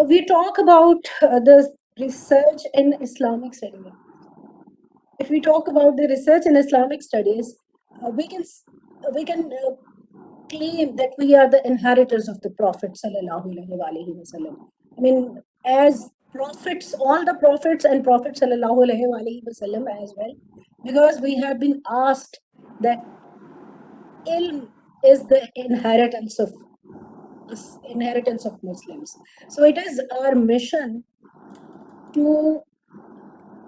we talk about the research in Islamic studies. If we talk about the research in Islamic studies, we can claim that we are the inheritors of the Prophet sallallahu alaihi wasallam. I mean, as prophets, all the prophets and Prophet sallallahu alaihi wasallam as well, because we have been asked that ilm is the inheritance of Muslims. So it is our mission to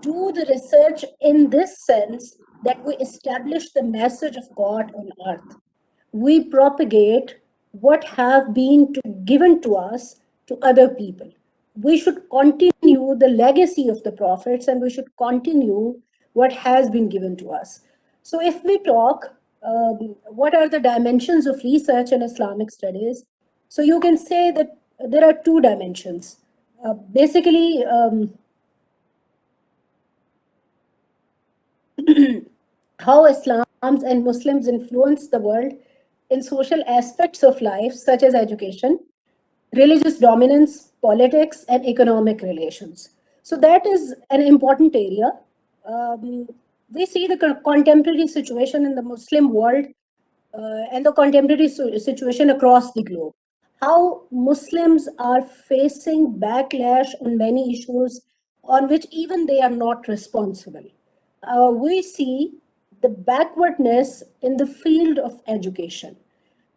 do the research in this sense that we establish the message of God on earth. We propagate what have been given to us to other people. We should continue the legacy of the prophets and we should continue what has been given to us. So, if we talk, what are the dimensions of research in Islamic studies? So, you can say that there are two dimensions. Basically, how Islam and Muslims influence the world in social aspects of life, such as education, religious dominance, politics, and economic relations. So, that is an important area. Um, we see the contemporary situation in the Muslim world and the contemporary situation across the globe. How Muslims are facing backlash on many issues on which even they are not responsible. We see the backwardness in the field of education.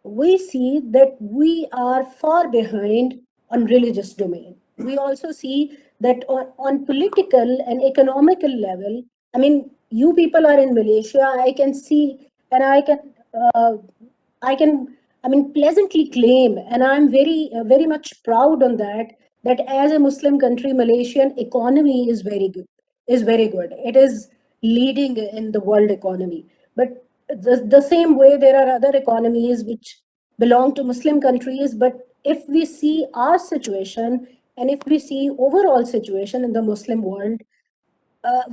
We see that we are far behind on religious domain. We also see that on political and economical level, I mean, you people are in Malaysia, I can see, and uh, I can, I mean, pleasantly claim, and I'm very much proud on that, that as a Muslim country, Malaysian economy is very good, is very good. It is leading in the world economy. But the same way, there are other economies which belong to Muslim countries. But if we see our situation and if we see overall situation in the Muslim world,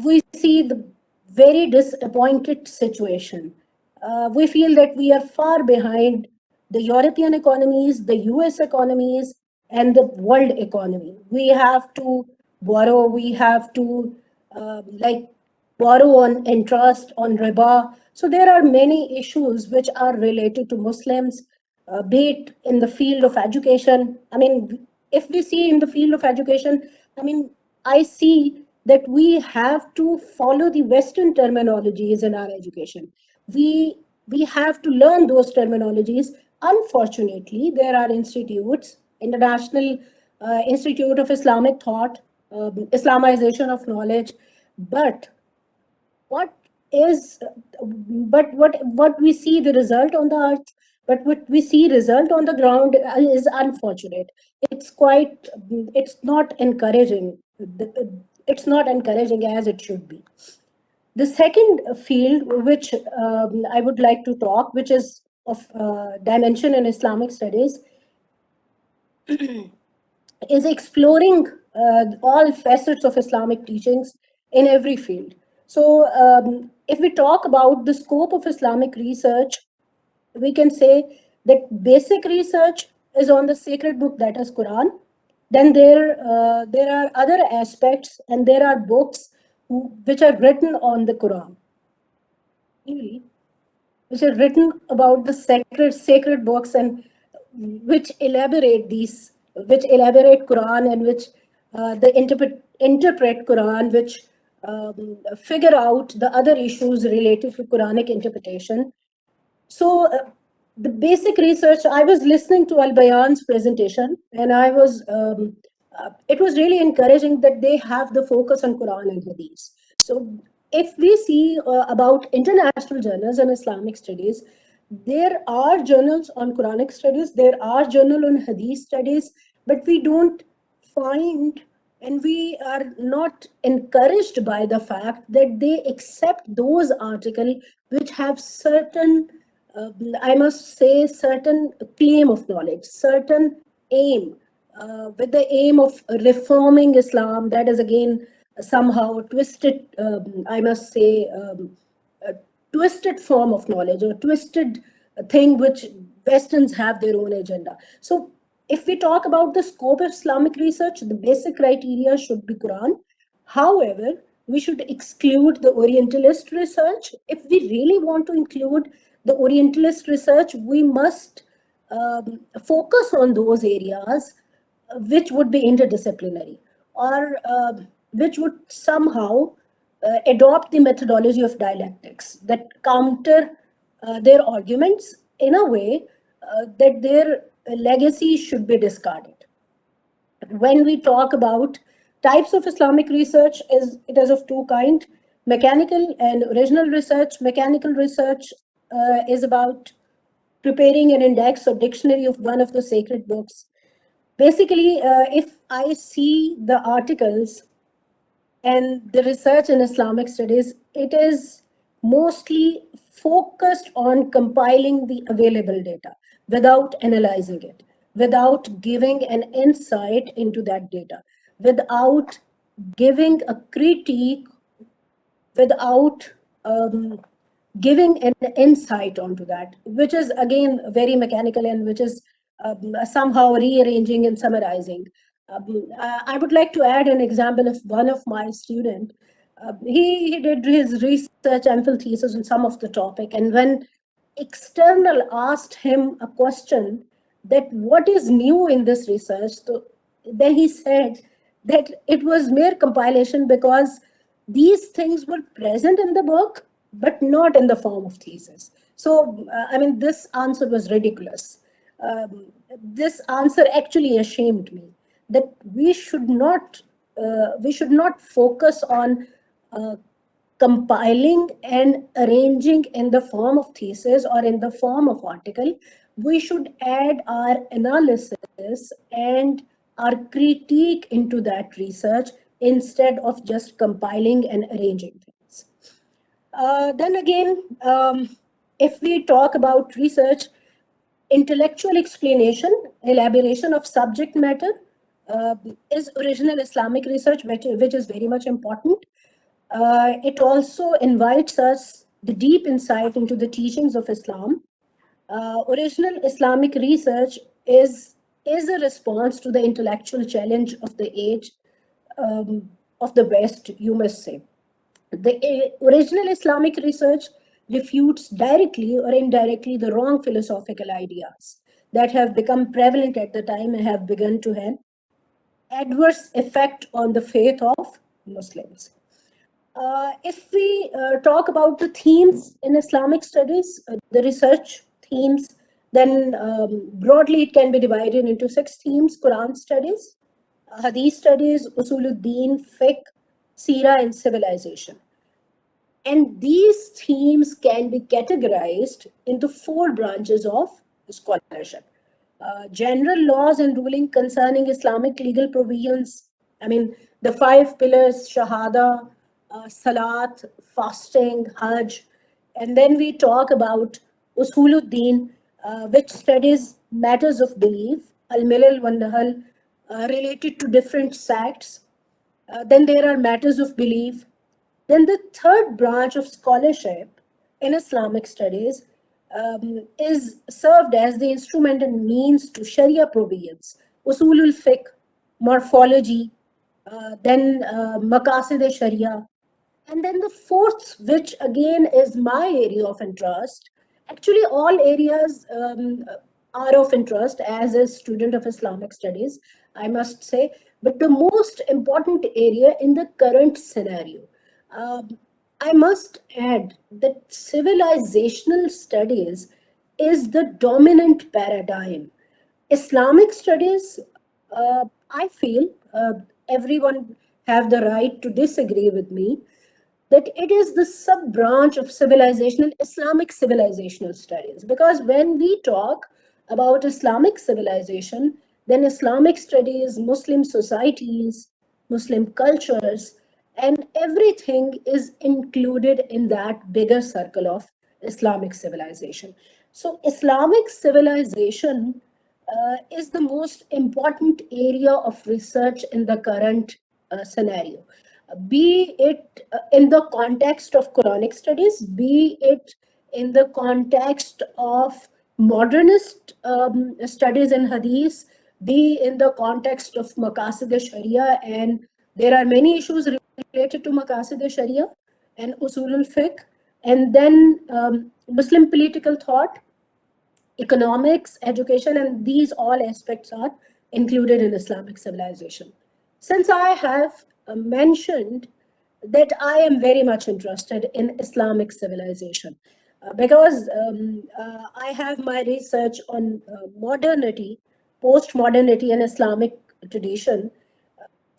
we see the very disappointed situation. We feel that we are far behind the European economies, the US economies, and the world economy. We have to borrow, we have to like borrow on interest, on riba. So there are many issues which are related to Muslims, be it in the field of education. I mean, if we see in the field of education, I mean, I see that we have to follow the Western terminologies in our education. We we have to learn those terminologies. Unfortunately, there are institutes, International Institute of Islamic Thought, Islamization of knowledge, but what is what we see the result on the earth, but what we see result on the ground is unfortunate. It's quite, it's not encouraging. It's not encouraging as it should be. The second field which I would like to talk, which is of dimension in Islamic studies, is exploring all facets of Islamic teachings in every field. So, if we talk about the scope of Islamic research, we can say that basic research is on the sacred book, that is Quran. Then there are other aspects, and there are books which are written on the Quran, really, which are written about the sacred books, and which elaborate these, which elaborate Quran, and which the interpret Quran, which figure out the other issues related to Quranic interpretation. So the basic research, I was listening to Al Bayan's presentation, and it was really encouraging that they have the focus on Quran and Hadith. So if we see about international journals and Islamic studies, there are journals on Quranic studies, there are journal on Hadith studies, but we don't find, and we are not encouraged by the fact that they accept those articles which have certain, I must say, certain claim of knowledge, certain aim, with the aim of reforming Islam. That is again somehow twisted, I must say, a twisted form of knowledge, or twisted thing which Westerns have their own agenda. So If we talk about the scope of Islamic research, the basic criteria should be Quran. However, we should exclude the Orientalist research. If we really want to include the Orientalist research, we must focus on those areas which would be interdisciplinary, or which would somehow adopt the methodology of dialectics that counter their arguments in a way that their legacy should be discarded. When we talk about types of Islamic research, it is of two kinds: mechanical and original research. Mechanical research is about preparing an index or dictionary of one of the sacred books. Basically, if I see the articles and the research in Islamic studies, it is mostly focused on compiling the available data without analyzing it, without giving an insight into that data, without giving a critique, without giving an insight onto that, which is again very mechanical and which is somehow rearranging and summarizing. I would like to add an example of one of my student. He did his research MPhil thesis on some of the topic, and when external asked him a question that what is new in this research, so then he said that it was mere compilation because these things were present in the book but not in the form of thesis. So I mean, this answer was ridiculous. This answer actually ashamed me, that we should not focus on uh, compiling and arranging in the form of thesis or in the form of article. We should add our analysis and our critique into that research instead of just compiling and arranging things. Then again, if we talk about research, intellectual explanation, elaboration of subject matter uh, is original Islamic research, which is very much important. It also invites us the deep insight into the teachings of Islam. Original Islamic research is a response to the intellectual challenge of the age, um, of the West, you must say. The original Islamic research refutes directly or indirectly the wrong philosophical ideas that have become prevalent at the time and have begun to have adverse effect on the faith of Muslims. If we talk about the themes in Islamic studies, the research themes, then broadly it can be divided into 6 themes: Quran studies, Hadith studies, Usuluddin, Fiqh, Sira, and civilization. And these themes can be categorized into 4 branches of scholarship: general laws and ruling concerning Islamic legal provisions. I mean, the 5 pillars: Shahada, Salat, fasting, Hajj. And then we talk about Usuluddin, which studies matters of belief, Al Milal wa Nahal, related to different sects. Then there are matters of belief. Then the third branch of scholarship in Islamic studies is served as the instrument and means to Sharia provisions, usulul fiqh, morphology, then maqasid Sharia, and then the fourth, which again is my area of interest. Actually, all areas are of interest as a student of Islamic studies, I must say. But the most important area in the current scenario, um, I must add that civilizational studies is the dominant paradigm. Islamic studies, I feel, everyone have the right to disagree with me, that it is the sub branch of civilizational Islamic civilizational studies. Because when we talk about Islamic civilization, then Islamic studies, Muslim societies, Muslim cultures, and everything is included in that bigger circle of Islamic civilization. So, Islamic civilization is the most important area of research in the current scenario, be it in the context of Quranic studies, be it in the context of modernist studies in Hadith, be in the context of Maqasid Sharia, and there are many issues related to Maqasid Sharia and Usul al Fiqh, and then Muslim political thought, economics, education, and these all aspects are included in Islamic civilization. Since I have mentioned that I am very much interested in Islamic civilization, because I have my research on modernity, post modernity, and Islamic tradition.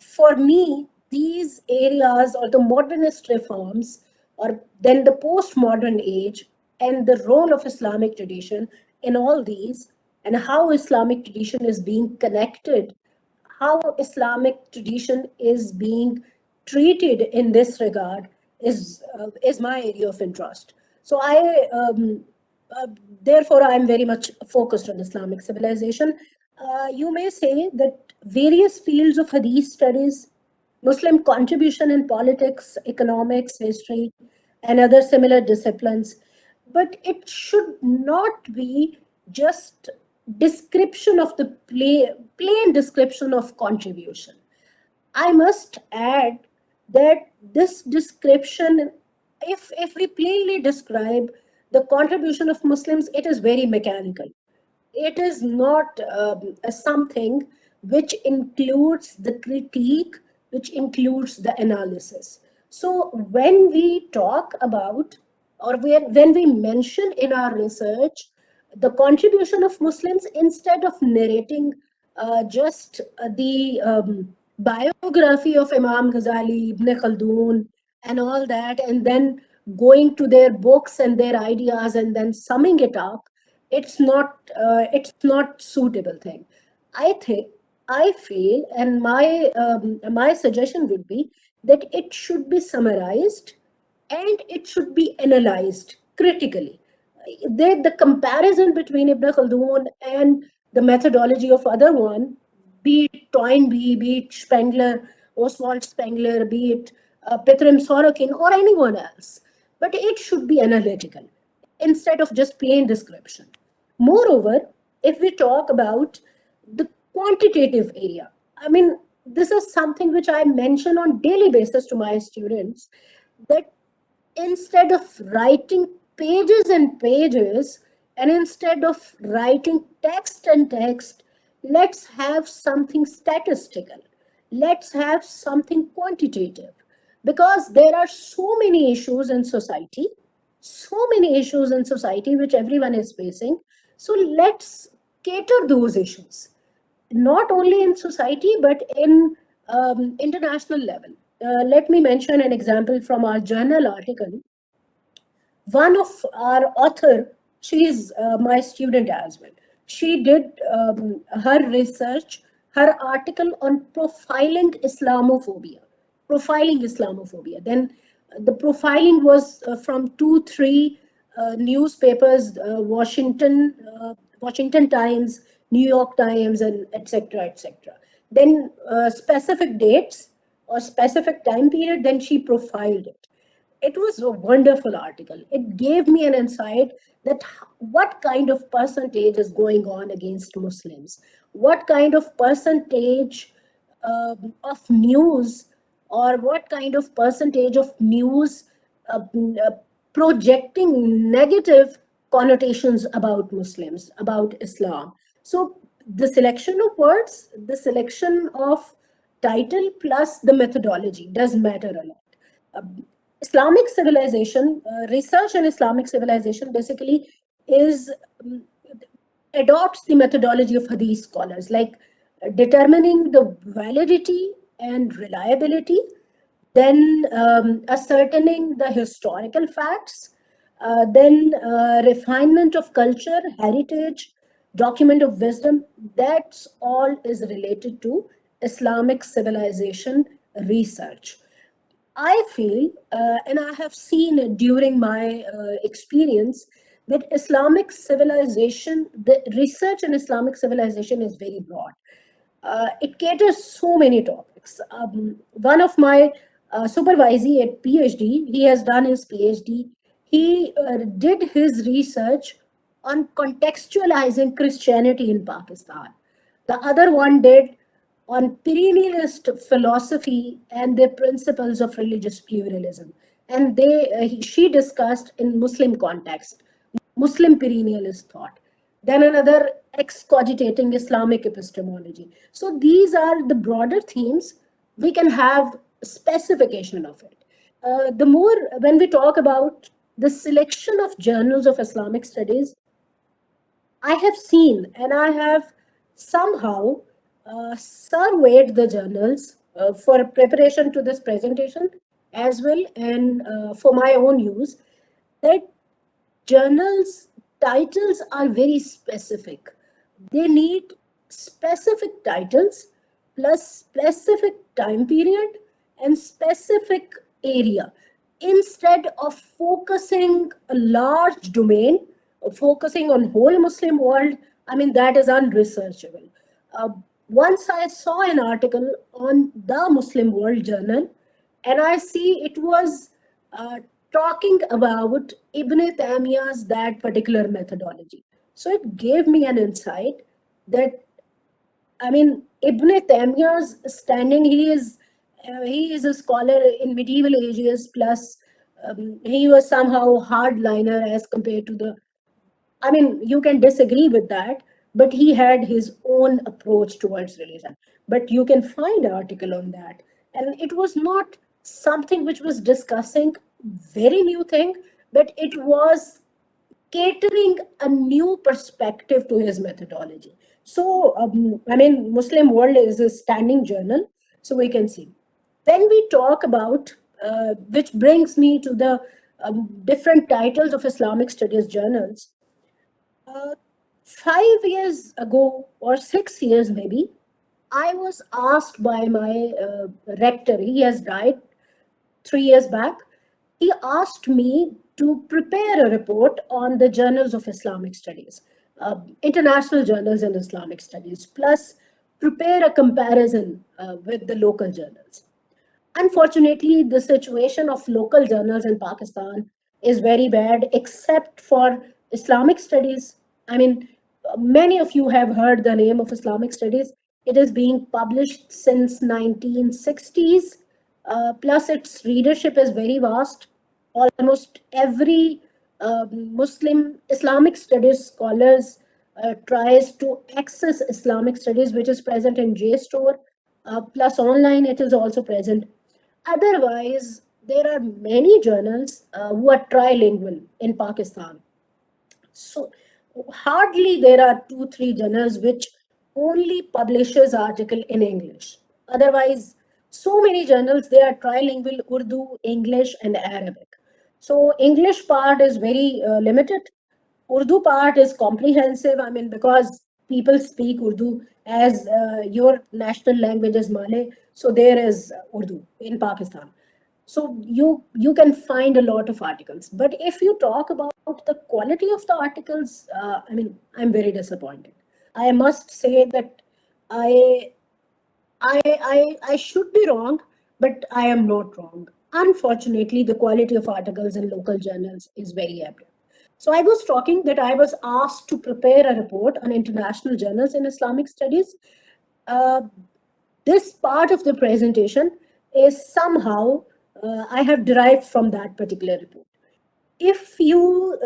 For me, these areas or the modernist reforms, or then the postmodern age, and the role of Islamic tradition in all these, and how Islamic tradition is being connected, how Islamic tradition is being treated in this regard is my area of interest. So uh, therefore, I am very much focused on Islamic civilization. You may say that various fields of Hadith studies, Muslim contribution in politics, economics, history, and other similar disciplines, but it should not be just description of the plain description of contribution. I must add that this description, if we plainly describe the contribution of Muslims, it is very mechanical. It is not something which includes the critique, which includes the analysis. So when we talk about, or when we mention in our research the contribution of Muslims, instead of narrating just the biography of Imam Ghazali, Ibn Khaldun, and all that, and then going to their books and their ideas and then summing it up, it's not suitable thing. I think, I feel, and my suggestion would be that it should be summarized and it should be analyzed critically. The comparison between Ibn Khaldun and the methodology of other one, be it Toynbee, be it Spengler, Oswald Spengler, be it Petrim Sorokin, or anyone else, but it should be analytical instead of just plain description. Moreover, if we talk about the quantitative area, I mean, this is something which I mention on daily basis to my students, that instead of writing pages and pages, and instead of writing text and text, let's have something statistical, let's have something quantitative, because there are so many issues in society, so many issues in society which everyone is facing. So let's cater those issues, not only in society but in international level. Let me mention an example from our journal article. One of our author, she is my student as well. She did her research, her article on profiling Islamophobia. Then the profiling was from 2 3 newspapers, Washington Times, New York Times, and etc etc. Then specific dates or specific time period, then she profiled it. It was a wonderful article. It gave me an insight that what kind of percentage is going on against Muslims, what kind of percentage of news, or what kind of percentage of news uh, uh, projecting negative connotations about Muslims, about Islam. So the selection of words, the selection of title, plus the methodology does matter a lot. Islamic civilization, research in Islamic civilization basically is adopts the methodology of Hadith scholars, like determining the validity and reliability, then ascertaining the historical facts, then refinement of culture, heritage, document of wisdom. That's all is related to Islamic civilization research. I feel, and I have seen it during my experience, that Islamic civilization, the research in Islamic civilization is very broad. It caters so many topics. One of my supervisee at PhD, he has done his PhD. He did his research on contextualizing Christianity in Pakistan. The other one did on perennialist philosophy and the principles of religious pluralism. And she discussed in Muslim context, Muslim perennialist thought. Then another excogitating Islamic epistemology. So these are the broader themes. We can have specification of it. The more when we talk about the selection of journals of Islamic studies, I have seen and I have somehow surveyed the journals for preparation to this presentation as well and for my own use, that journals titles are very specific. They need specific titles plus specific time period and specific area, instead of focusing a large domain, focusing on whole Muslim world. I mean, that is unresearchable. uh, Once I saw an article on the Muslim World Journal, and I see it was uh, talking about Ibn Taymiyyah's that particular methodology. So it gave me an insight that, I mean, Ibn Taymiyyah's standing, he is a scholar in medieval ages, plus he was somehow hardliner as compared to the, I mean, you can disagree with that, but he had his own approach towards religion. But you can find an article on that. And it was not something which was discussing very new thing, but it was catering a new perspective to his methodology. So, I mean, Muslim World is a standing journal, so we can see. When we talk about, which brings me to the different titles of Islamic studies journals. uh, 5 years ago, or 6 years maybe, I was asked by my rector, he has died 3 years back. He asked me to prepare a report on the journals of Islamic studies, international journals in Islamic studies, plus prepare a comparison with the local journals. Unfortunately, the situation of local journals in Pakistan is very bad, except for Islamic studies. I mean, many of you have heard the name of Islamic studies. It is being published since 1960s. Plus, its readership is very vast. Almost every Muslim Islamic studies scholars tries to access Islamic studies, which is present in JSTOR. Plus, online it is also present. Otherwise, there are many journals who are trilingual in Pakistan. So hardly there are two, three journals which only publishes article in English. Otherwise, so many journals, they are trilingual, Urdu, English, and Arabic. So English part is very limited. Urdu part is comprehensive. I mean, because people speak Urdu as your national language is Malay, so there is Urdu in Pakistan. So you can find a lot of articles. But if you talk about the quality of the articles, I mean, I'm very disappointed. I must say that I I should be wrong, but I am not wrong. Unfortunately, the quality of articles in local journals is very average. So I was talking that I was asked to prepare a report on international journals in Islamic studies. Uh, this part of the presentation is somehow I have derived from that particular report. If you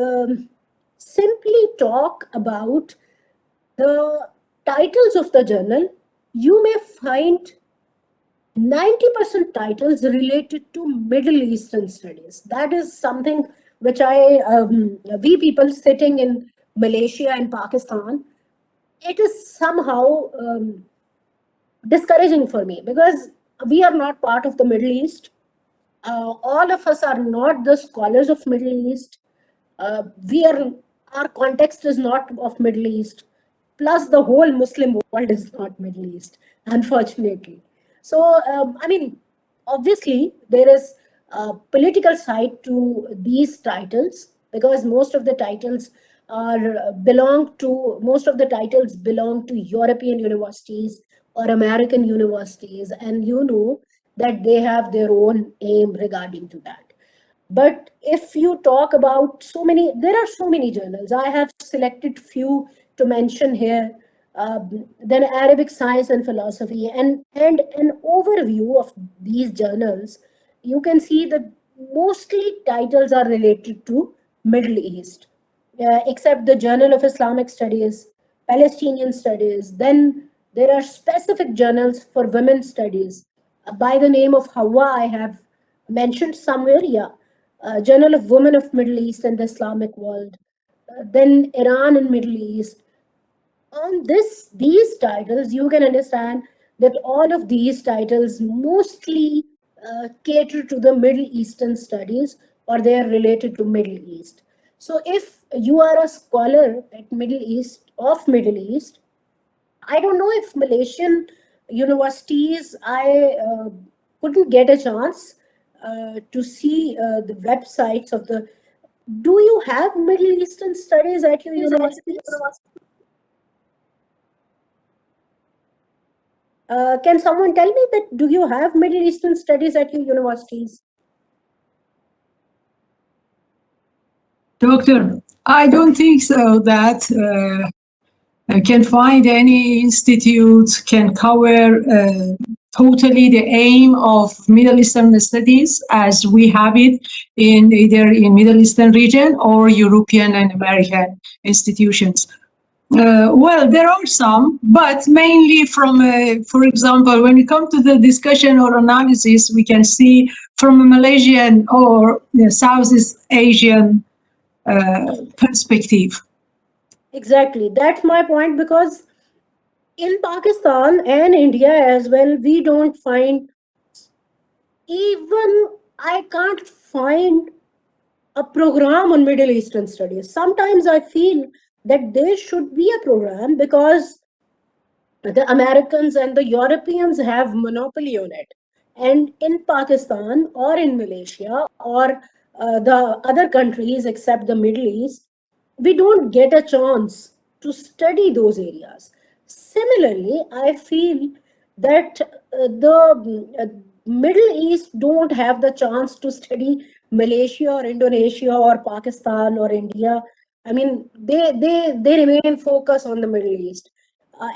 simply talk about the titles of the journal, you may find 90% titles related to Middle Eastern studies. That is something which we people sitting in Malaysia and Pakistan, it is somehow discouraging for me, because we are not part of the Middle East. All of us are not the scholars of Middle East. We are, our context is not of Middle East. Plus, the whole Muslim world is not Middle East, unfortunately. So, I mean, obviously, there is a political side to these titles, because most of the titles belong to European universities or American universities, and you know that they have their own aim regarding to that. But if you talk about so many, there are so many journals. I have selected few to mention here. then Arabic science and philosophy, and an overview of these journals, you can see that mostly titles are related to Middle East, except the Journal of Islamic Studies, Palestinian Studies. Then there are specific journals for women's studies by the name of Hawa. I have mentioned somewhere, yeah. Journal of Women of Middle East and the Islamic World. Then Iran and Middle East. On these titles, you can understand that all of these titles mostly cater to the Middle Eastern studies, or they are related to Middle East. So if you are a scholar at Middle East, I don't know if Malaysian universities, I couldn't get a chance to see the websites of the. Do you have Middle Eastern studies at your universities? Can someone tell me that do you have Middle Eastern studies at your universities? Doctor, I don't think so that I can find any institute can cover totally the aim of Middle Eastern studies as we have it in either in Middle Eastern region or European and American institutions. Well, there are some, but mainly from, for example, when we come to the discussion or analysis, we can see from a Malaysian or Southeast Asian perspective. Exactly. That's my point, because in Pakistan and India as well, we don't find, even I can't find a program on Middle Eastern studies. Sometimes I feel that there should be a program, because the Americans and the Europeans have monopoly on it. And in Pakistan or in Malaysia or the other countries except the Middle East, we don't get a chance to study those areas. Similarly, I feel that the Middle East don't have the chance to study Malaysia or Indonesia or Pakistan or India. I mean, they remain focused on the Middle East.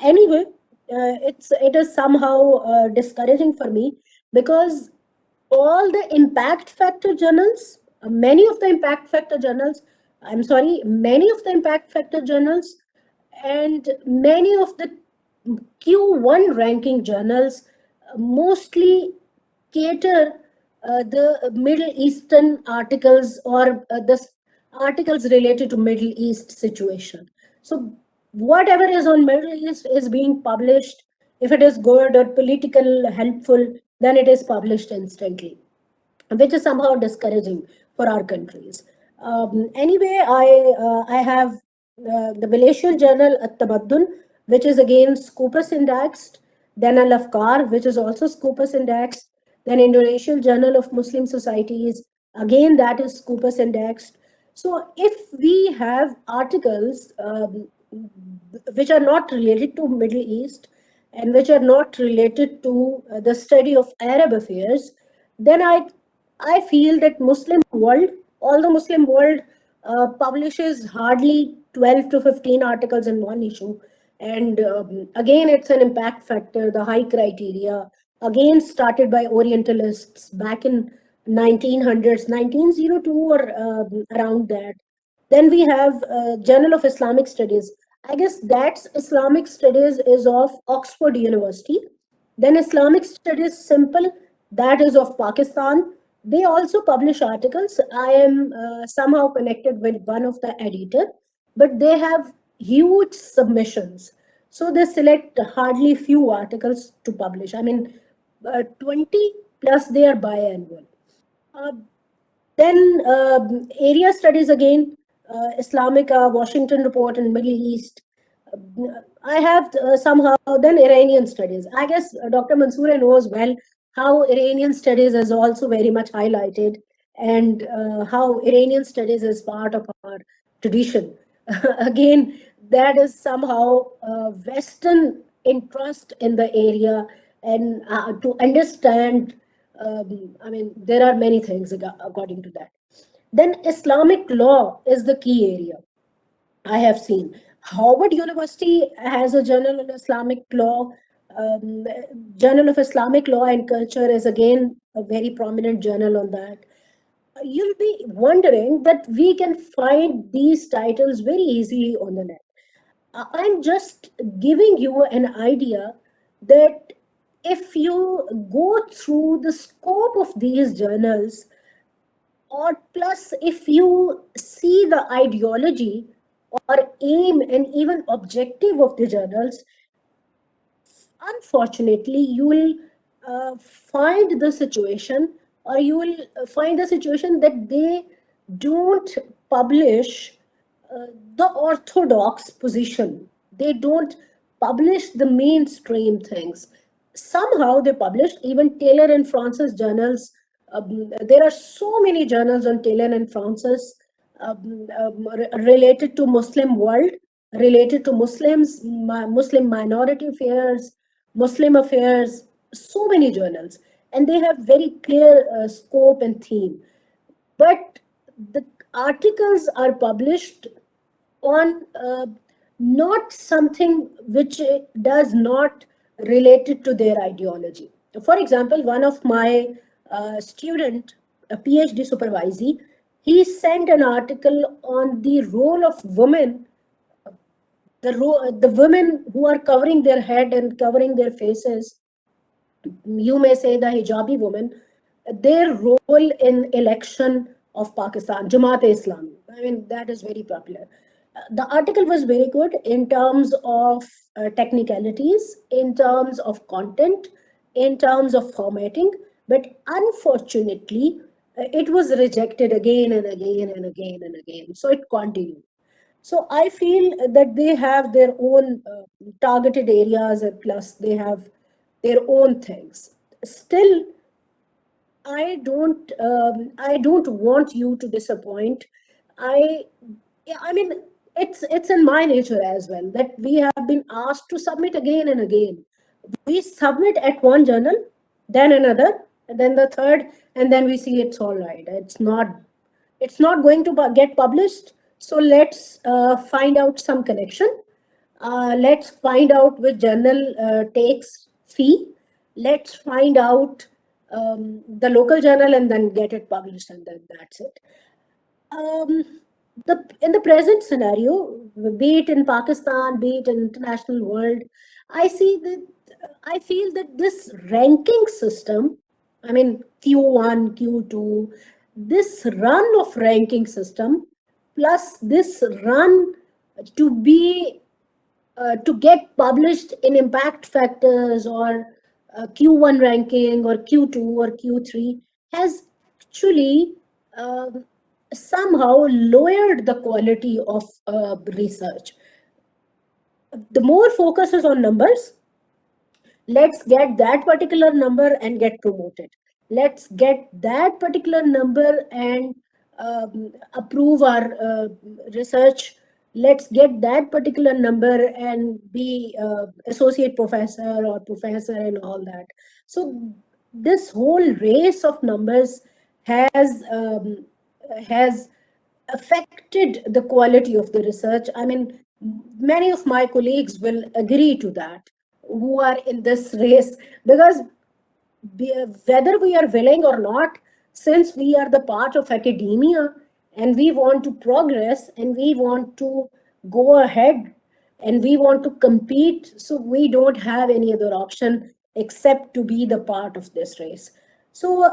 Anyway, it is somehow discouraging for me, because all the impact factor journals, many of the impact factor journals and many of the Q1 ranking journals mostly cater the Middle Eastern articles, or the articles related to Middle East situation. So whatever is on Middle East is being published. If it is good or political helpful, then it is published instantly, which is somehow discouraging for our countries. Anyway, I have the Malaysian journal At Tabaddun, which is again Scopus indexed, then Al Afkar, which is also Scopus indexed, then Indonesian Journal of Muslim Societies, again that is Scopus indexed. So if we have articles which are not related to Middle East and which are not related to the study of Arab affairs, then I feel that all the Muslim world publishes hardly 12 to 15 articles in one issue. And again, it's an impact factor, the high criteria, again started by Orientalists back in 1900s, 1902 or around that. Then we have Journal of Islamic Studies. I guess that's Islamic Studies is of Oxford University. Then Islamic Studies Simple, that is of Pakistan. They also publish articles. I am somehow connected with one of the editor, but they have huge submissions. So they select hardly few articles to publish. I mean, 20 plus they are biannual. Uh, then area studies again, Islamic Washington Report and Middle East. I have somehow then Iranian studies. I guess Dr. Mansoor knows well how Iranian studies is also very much highlighted, and how Iranian studies is part of our tradition. Again, that is somehow Western interest in the area, and to understand. I mean, there are many things according to that. Then Islamic law is the key area I have seen. Harvard University has a Journal of Islamic Law. Um, Journal of Islamic Law and Culture is again a very prominent journal on that. You'll be wondering that we can find these titles very easily on the net. I'm just giving you an idea that if you go through the scope of these journals, or plus if you see the ideology or aim and even objective of the journals, unfortunately you will find the situation, or you will find the situation that they don't publish uh, the orthodox position. They don't publish the mainstream things. Somehow they publish even Taylor and Francis journals. There are so many journals on Taylor and Francis, related to Muslim world, related to Muslims, Muslim minority affairs, Muslim affairs, so many journals, and they have very clear scope and theme. But the articles are published on not something which does not related to their ideology. For example, one of my student, a PhD supervisee, he sent an article on the role of women, the women who are covering their head and covering their faces, you may say the hijabi women, their role in election of Pakistan, Jamaat-e-Islami. I mean, that is very popular. The article was very good in terms of technicalities, in terms of content, in terms of formatting, but unfortunately, it was rejected again and again and again and again. So it continued. So I feel that they have their own targeted areas, and plus they have their own things. Still, I don't want you to disappoint. I yeah, I mean, it's in my nature as well that we have been asked to submit again and again. We submit at one journal, then another, and then the third, and then we see it's all right. It's not going to get published. So let's find out some connection. Let's find out which journal takes fee. Let's find out the local journal and then get it published, and then that's it. Um, in the present scenario, be it in Pakistan, be it in international world, I see that I feel that this ranking system, I mean Q1, Q2, this run of ranking system, plus this run to be to get published in impact factors or Q1 ranking or Q2 or Q3 has actually um, somehow lowered the quality of research. The more focus is on numbers, let's get that particular number and get promoted. Let's get that particular number and approve our research. Let's get that particular number and be associate professor or professor and all that. So this whole race of numbers has affected the quality of the research. I mean, many of my colleagues will agree to that, who are in this race, because whether we are willing or not, since we are the part of academia and we want to progress and we want to go ahead and we want to compete, so we don't have any other option except to be the part of this race. So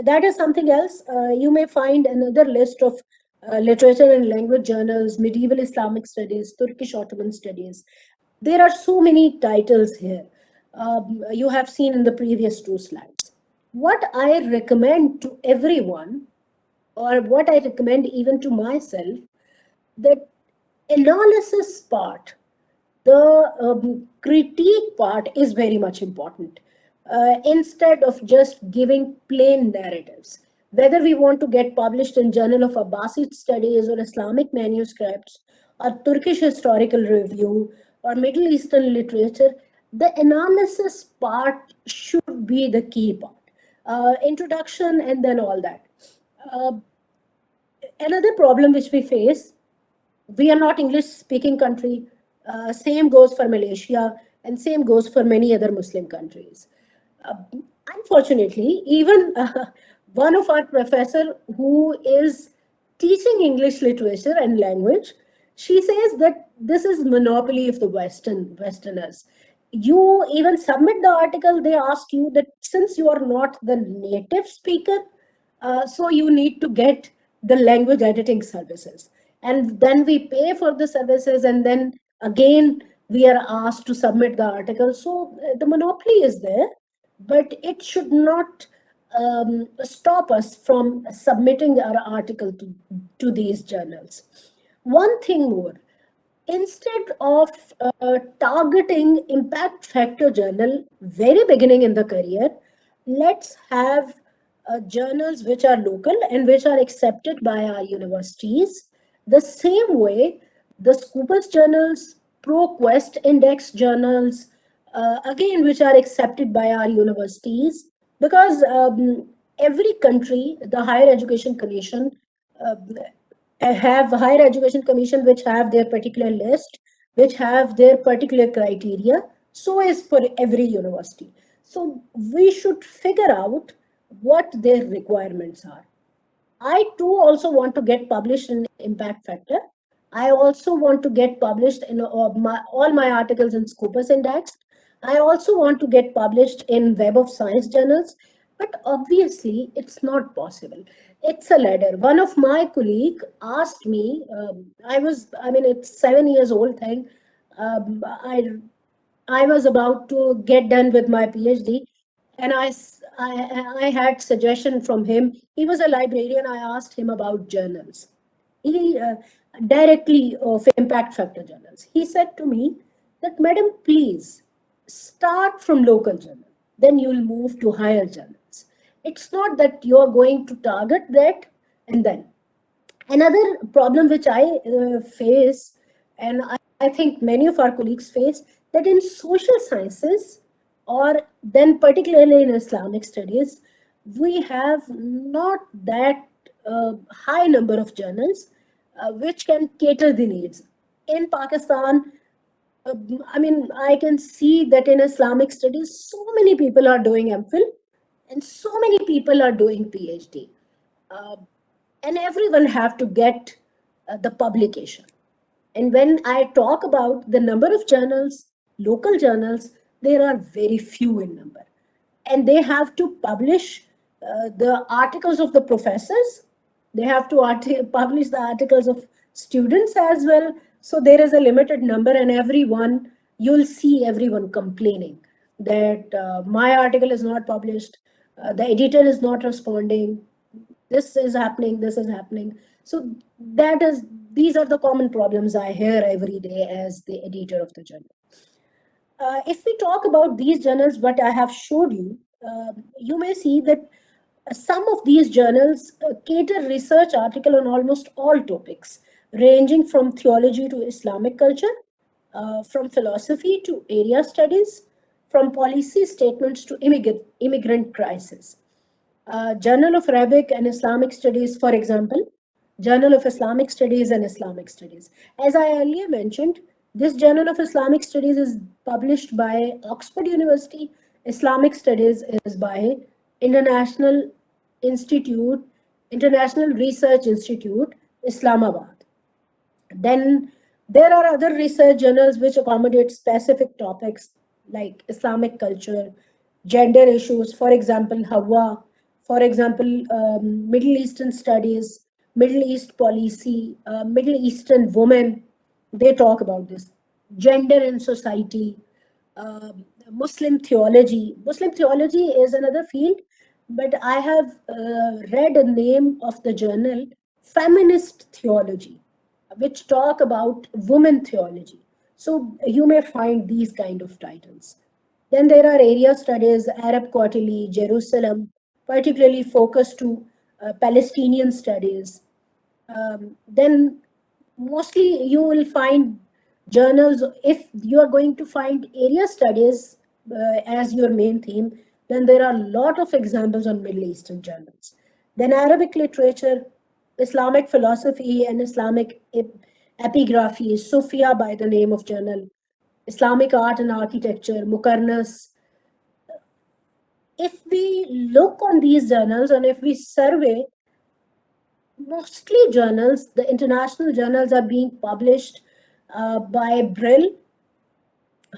that is something else. You may find another list of literature and language journals, medieval Islamic studies, Turkish Ottoman studies. There are so many titles here. You have seen in the previous two slides. What I recommend to everyone, or what I recommend even to myself, that analysis part, the critique part is very much important. Instead of just giving plain narratives, whether we want to get published in Journal of Abbasid Studies or Islamic manuscripts or Turkish historical review or Middle Eastern literature, the analysis part should be the key part. Introduction and then all that. Uh, Another problem which we face We are not English speaking country. Same goes for Malaysia, and same goes for many other Muslim countries. uh, Unfortunately, even one of our professor who is teaching English literature and language, she says that this is monopoly of the Westerners. You even submit the article, they ask you that since you are not the native speaker, so you need to get the language editing services, and then we pay for the services, and then again we are asked to submit the article. So the monopoly is there, but it should not stop us from submitting our article to these journals. One thing more, instead of targeting impact factor journal very beginning in the career, let's have journals which are local and which are accepted by our universities the same way the Scopus journals, ProQuest index journals, again which are accepted by our universities, because every country, the higher education commission, uh, have higher education commission which have their particular list, which have their particular criteria. So is for every university. So we should figure out what their requirements are. I too also want to get published in Impact Factor. I also want to get published in all my articles in Scopus Index. I also want to get published in Web of Science journals, but obviously it's not possible. It's a ladder. One of my colleague asked me, I mean, it's 7 years old thing. I was about to get done with my PhD, and I had suggestion from him. He was a librarian. I asked him about journals. He directly of impact factor journals. He said to me that, Madam, please start from local journal, then you'll move to higher journals. It's not that you're going to target that and then. Another problem which I face, and I think many of our colleagues face, that in social sciences, or then particularly in Islamic studies, we have not that high number of journals which can cater the needs. In Pakistan, I mean, I can see that in Islamic studies, so many people are doing MPhil and so many people are doing PhD. Uh, and everyone have to get the publication. And when I talk about the number of journals, local journals, there are very few in number, and they have to publish the articles of the professors. They have to publish the articles of students as well. So there is a limited number, and everyone, you'll see everyone complaining that my article is not published, the editor is not responding, this is happening, this is happening. So that is, these are the common problems I hear every day as the editor of the journal. If we talk about these journals, what I have showed you, you may see that some of these journals cater research article on almost all topics, ranging from theology to Islamic culture, from philosophy to area studies, from policy statements to immigrant crisis. Journal of Arabic and Islamic Studies, for example, Journal of Islamic Studies and Islamic Studies. As I earlier mentioned, this Journal of Islamic Studies is published by Oxford University. Islamic Studies is by International Institute, International Research Institute, Islamabad. Then there are other research journals which accommodate specific topics like Islamic culture, gender issues, for example, Hawa, for example, Middle Eastern studies, Middle East policy, Middle Eastern women, they talk about this. Gender in society, Muslim theology. Muslim theology is another field, but I have read a name of the journal, Feminist Theology, which talk about women theology. So you may find these kind of titles. Then there are area studies, Arab Quarterly, Jerusalem, particularly focused to Palestinian studies. Then mostly you will find journals. If you are going to find area studies as your main theme, then there are a lot of examples on Middle Eastern journals. Then Arabic literature, Islamic philosophy, and Islamic Epigraphy, Sophia by the name of journal, Islamic art and architecture, Mukarnas. If we look on these journals and if we survey, mostly journals, the international journals are being published by Brill,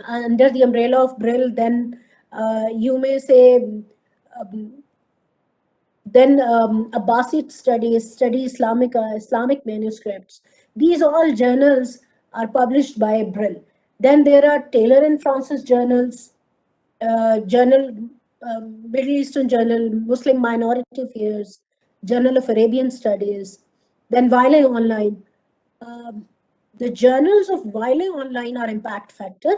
under the umbrella of Brill. Then you may say, um, then Abbasid studies, study Islamic manuscripts. These all journals are published by Brill. Then there are Taylor and Francis journals, journal, Middle Eastern Journal, Muslim Minority Affairs, Journal of Arabian Studies, then Wiley Online. Um, the journals of Wiley Online are impact factor.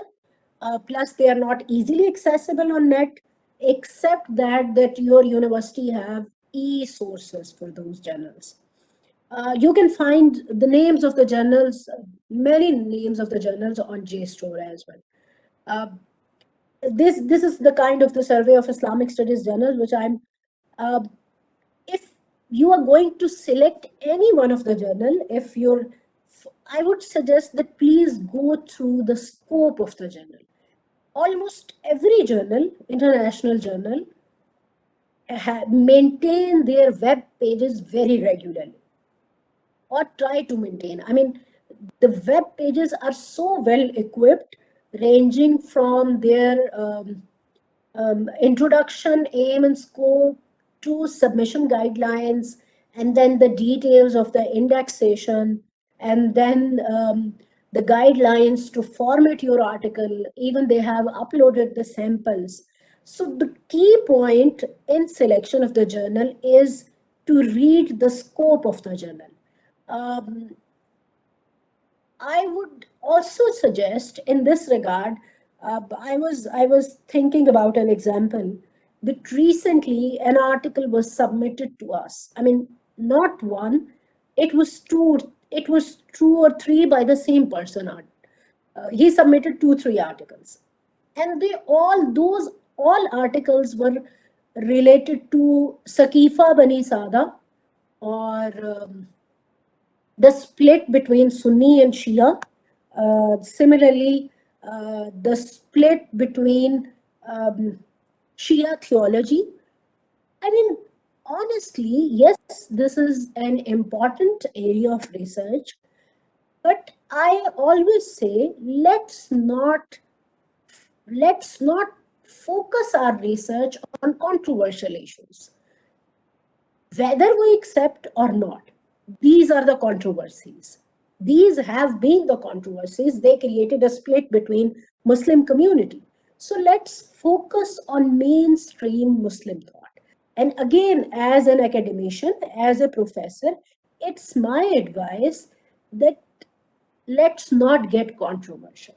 Plus, they are not easily accessible on net, except that your university have e-sources for those journals. You can find the names of the journals, many names of the journals on JSTOR as well. Uh, this is the kind of the survey of Islamic studies journals which I'm. Uh, if you are going to select any one of the journal, if you're, I would suggest that please go through the scope of the journal. Almost every journal, international journal, maintain their web pages very regularly, or try to maintain. I mean, the web pages are so well equipped, ranging from their introduction, aim, and scope to submission guidelines, and then the details of the indexation, and then the guidelines to format your article. Even they have uploaded the samples. So, the key point in selection of the journal is to read the scope of the journal. Um, I would also suggest in this regard, I was thinking about an example that recently an article was submitted to us. I mean, not one, it was two or three by the same person. He submitted two, three articles, and they all articles were related to Sakifa Bani Sada, or the split between Sunni and Shia. Similarly, the split between um, Shia theology. I mean, honestly, yes, this is an important area of research, but I always say let's not focus our research on controversial issues, whether we accept or not. These are the controversies. These have been the controversies. They created a split between Muslim community. So let's focus on mainstream Muslim thought. And again, as an academician, as a professor, it's my advice that let's not get controversial.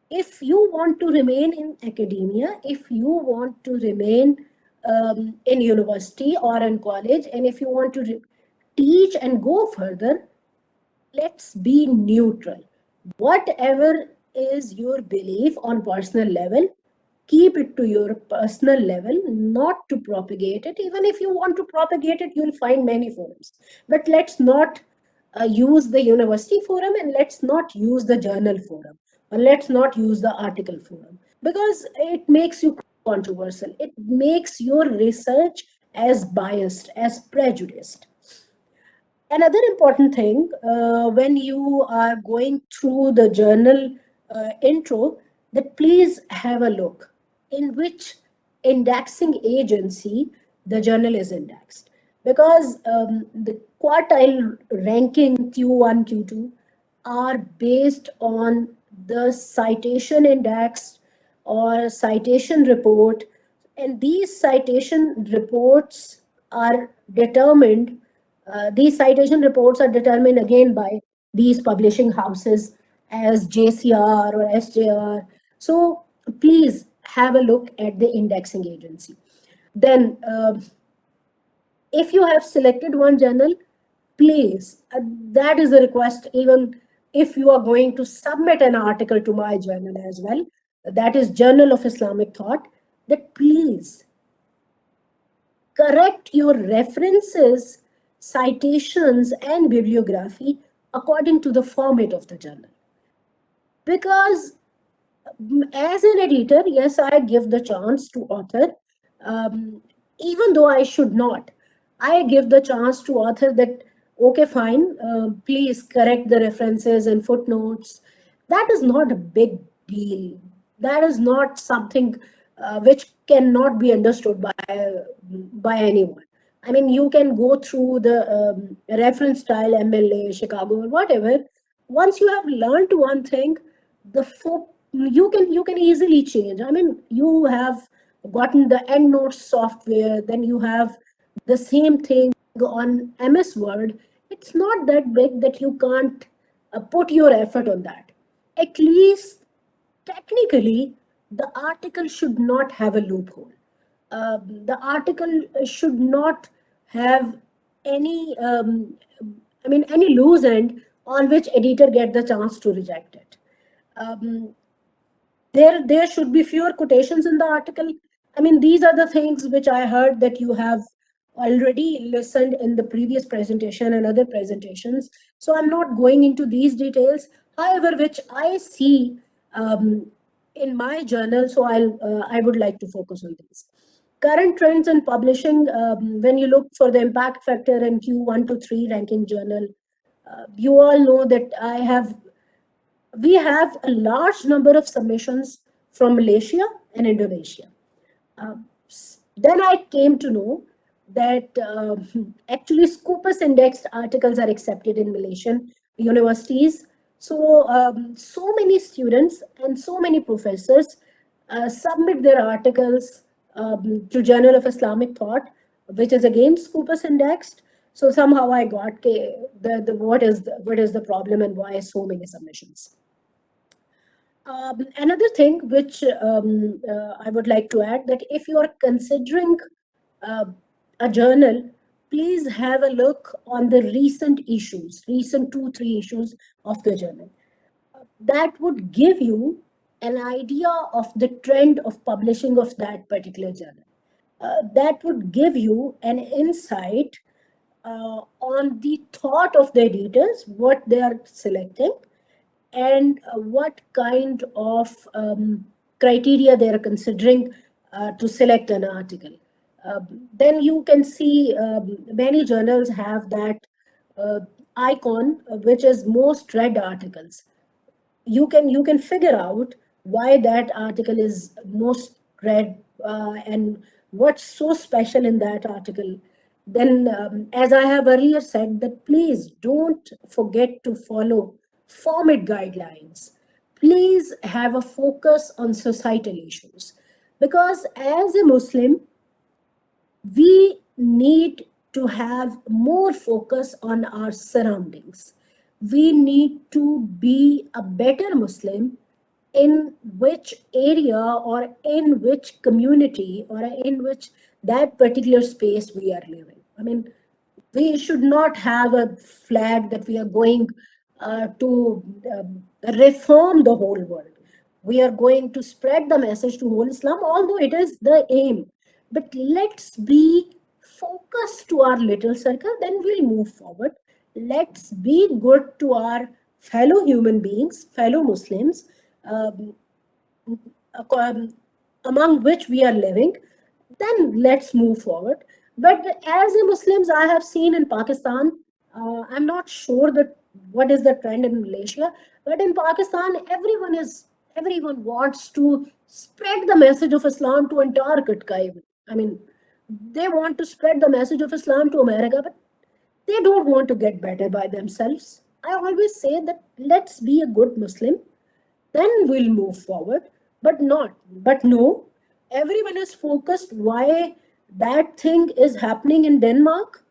If you want to remain in academia, if you want to remain in university or in college, and if you want to teach and go further, let's be neutral. Whatever is your belief on personal level, keep it to your personal level, not to propagate it. Even if you want to propagate it, you'll find many forums. But let's not use the university forum, and let's not use the journal forum, or let's not use the article forum, because it makes you controversial. It makes your research as biased, as prejudiced. Another important thing, when you are going through the journal intro, that please have a look in which indexing agency the journal is indexed, because the quartile ranking Q1, Q2 are based on the citation index or citation report, and these citation reports are determined these citation reports are determined again by these publishing houses as JCR or SJR. So please have a look at the indexing agency. Then, if you have selected one journal, please, that is a request, even if you are going to submit an article to my journal as well, that is Journal of Islamic Thought, that please correct your references, citations, and bibliography according to the format of the journal. Because as an editor, yes, I give the chance to author, um, even though I should not. I give the chance to author that, okay, fine, please correct the references and footnotes. That is not a big deal. That is not something which cannot be understood by anyone. I mean, you can go through the reference style, MLA, Chicago, or whatever. Once you have learned one thing, you can easily change. I mean, you have gotten the EndNote software, then you have the same thing on MS Word. It's not that big that you can't put your effort on that. At least technically, the article should not have a loophole. The article should not have any, any loose end on which editor get the chance to reject it. Um, there should be fewer quotations in the article. I mean, these are the things which I heard that you have already listened in the previous presentation and other presentations, so I'm not going into these details. However, which I see um, in my journal, so I would like to focus on these current trends in publishing. When you look for the impact factor in Q1 to 3 ranking journal, you all know that we have a large number of submissions from Malaysia and Indonesia. Then I came to know that actually Scopus indexed articles are accepted in Malaysian universities. So, so many students and so many professors submit their articles to Journal of Islamic Thought, which is again Scopus indexed. So somehow I got what is the problem and why so many submissions. Another thing which I would like to add, that if you are considering uh, a journal, please have a look on the recent 2 3 issues of the journal. That would give you an idea of the trend of publishing of that particular journal. That would give you an insight on the thought of the editors, what they are selecting, and what kind of criteria they are considering to select an article. Then you can see many journals have that uh, icon, which is most read articles. You can figure out why that article is most read, and what's so special in that article. Then, as I have earlier said, that please don't forget to follow format guidelines. Please have a focus on societal issues, because as a Muslim, we need to have more focus on our surroundings. We need to be a better Muslim in which area or in which community or in which that particular space we are living. I mean, we should not have a flag that we are going to reform the whole world. We are going to spread the message to whole Islam, although it is the aim. But let's be focused to our little circle, then we'll move forward. Let's be good to our fellow human beings, fellow Muslims, um, um, among which we are living, then let's move forward. But as a Muslims, I have seen in Pakistan, I'm not sure that what is the trend in Malaysia, but in Pakistan, everyone wants to spread the message of Islam to Antarctica. Even. I mean, they want to spread the message of Islam to America, but they don't want to get better by themselves. I always say that let's be a good Muslim, then we'll move forward. But no, everyone is focused why that thing is happening in Denmark,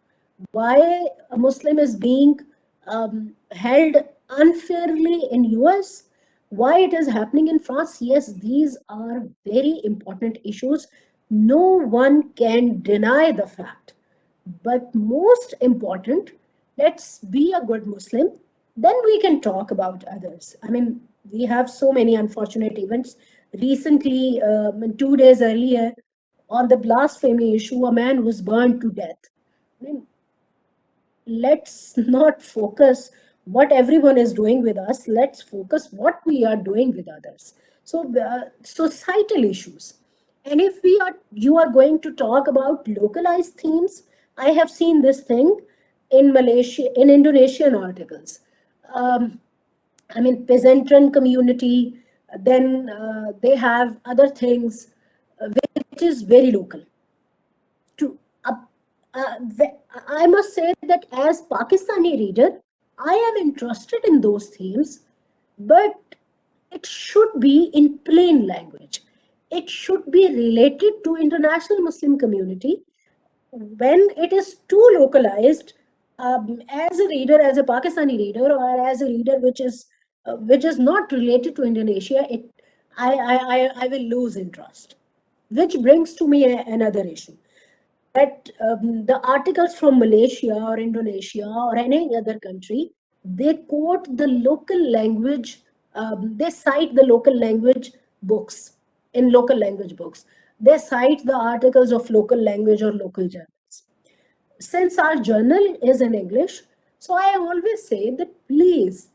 why a Muslim is being held unfairly in US, why it is happening in France. Yes, these are very important issues, no one can deny the fact. But most important, let's be a good Muslim. Then we can talk about others. I mean, we have so many unfortunate events. Recently, 2 days earlier, on the blasphemy issue, a man was burned to death. I mean, let's not focus what everyone is doing with us. Let's focus what we are doing with others. So societal issues. And if you are going to talk about localized themes, I have seen this thing in Malaysia, in Indonesian articles. Um, I mean, peasantry community. Then they have other things which is very local. To uh, I must say that as Pakistani reader, I am interested in those themes, but it should be in plain language. It should be related to international Muslim community. When it is too localized, as a reader, as a Pakistani reader, or as a reader which is not related to Indonesia, I will lose interest. Which brings to me another issue, that the articles from Malaysia or Indonesia or any other country, they quote the local language, they cite the local language books, in local language books. They cite the articles of local language or local journals. Since our journal is in English, so I always say that please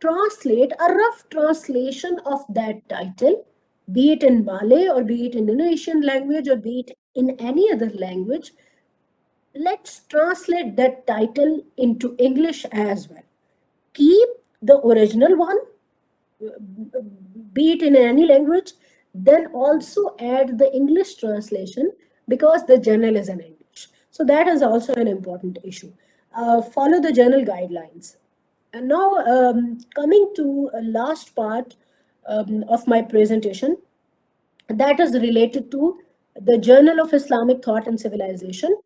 translate a rough translation of that title, be it in Malay or be it in Indonesian language or be it in any other language. Let's translate that title into English as well. Keep the original one, be it in any language, then also add the English translation because the journal is in English. So that is also an important issue. Follow the journal guidelines. And now, coming to a last part of my presentation, that is related to the Journal of Islamic Thought and Civilization.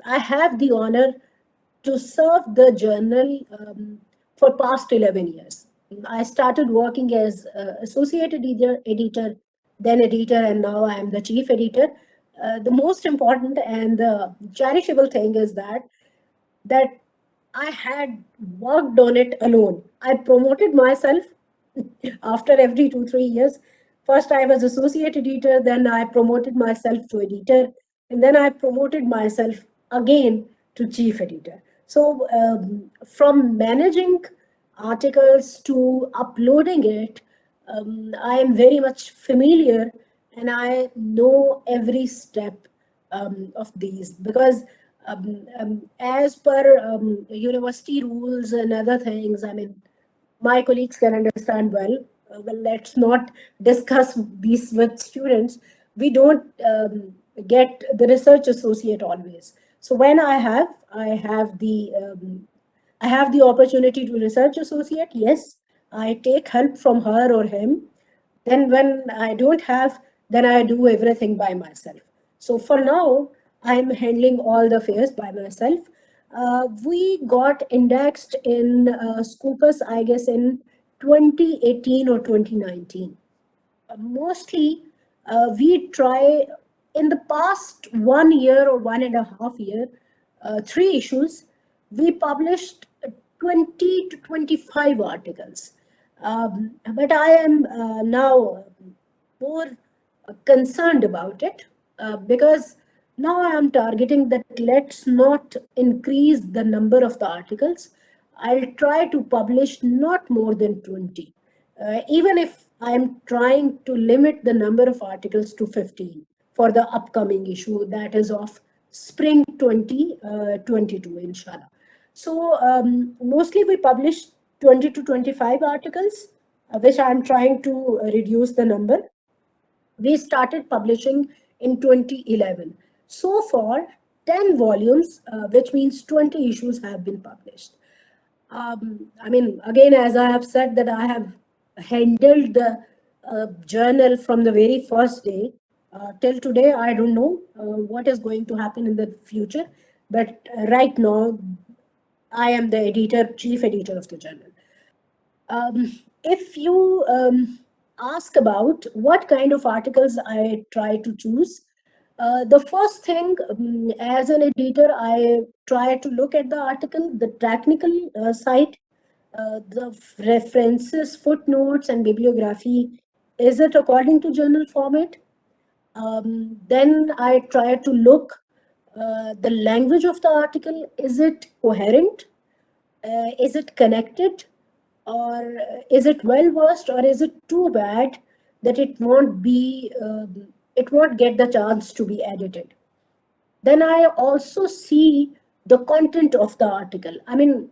I have the honor to serve the journal for past 11 years. I started working as associate editor, then editor, and now I am the chief editor. The most important and the cherishable thing is that I had worked on it alone. I promoted myself after every 2 3 years. First, I was associate editor, then I promoted myself to editor, and then I promoted myself again to chief editor. So, from managing articles to uploading it, I am very much familiar and I know every step of these because as per university rules and other things, I mean, my colleagues can understand well. Well, let's not discuss these with students. We don't get the research associate always. So when I have the opportunity to research associate. Yes, I take help from her or him. Then when I don't have, then I do everything by myself. So for now, I'm handling all the affairs by myself. We got indexed in Scopus, I guess, in 2018 or 2019. Mostly, we try in the past 1 year or 1.5 year, 3 issues, we published 20 to 25 articles. But I am now more concerned about it because now I am targeting that let's not increase the number of the articles. I'll try to publish not more than 20. Even if I'm trying to limit the number of articles to 15 for the upcoming issue that is of spring 2022, inshallah. So mostly we publish 20 to 25 articles, which I'm trying to reduce the number. We started publishing in 2011. So far, 10 volumes, which means 20 issues, have been published. I mean, again, as I have said, that I have handled the journal from the very first day till today. I don't know what is going to happen in the future, but right now, I am the editor, chief editor of the journal. If you ask about what kind of articles I try to choose, the first thing, as an editor, I try to look at the article, the technical side, the references, footnotes, and bibliography. Is it according to journal format? Then I try to look the language of the article. Is it coherent? Is it connected, or is it well versed, or is it too bad that it won't get the chance to be edited? Then I also see the content of the article. I mean,